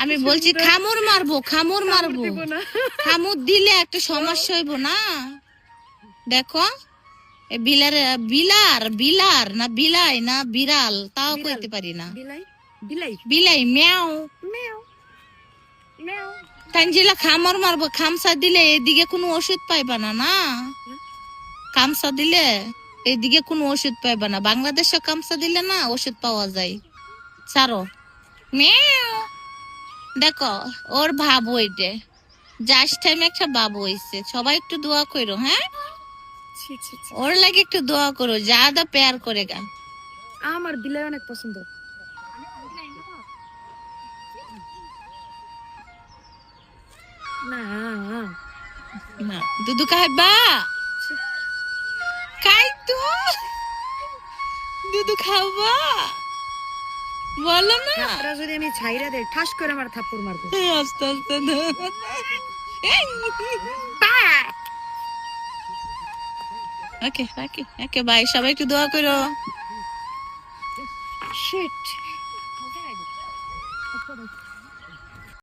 আমি বলছি খামুর মারবো, খামুর মারবো। খামুর দিলে একটা সমস্যা হইব না। দেখো বিলার বিলার বিলার না বিলাই না বিড়াল তাও কইতে পারি না। বিলাই ম্যাও তানজিলা খামর মারবো। খামসা দিলে এদিকে কোনো ওষুধ পাইবা না। না খামসা দিলে এদিকে কোনো ওষুধ পাইবা না। বাংলাদেশে খামসা দিলে না ওষুধ পাওয়া যায়। সারো ম্যাও। দেখো ওর ভাবু এটা জাস্ট টাইম একটা বাবু হইছে। সবাই একটু দোয়া করো। হ্যাঁ ওর লাগে একটু দোয়া করো। জাদা প্যার করে গা। আমার বিলাই অনেক পছন্দ। না না দুধু খাইবা? খাই তো দুধু খাওয়া বলো না। থাপড়া যদি আমি ছাইরা দেই ঠাস করে আমার থাপ্পড় মারবো। আস্তে আস্তে ওকে ওকে ওকে বাই। সবাই একটু দোয়া করো। শিট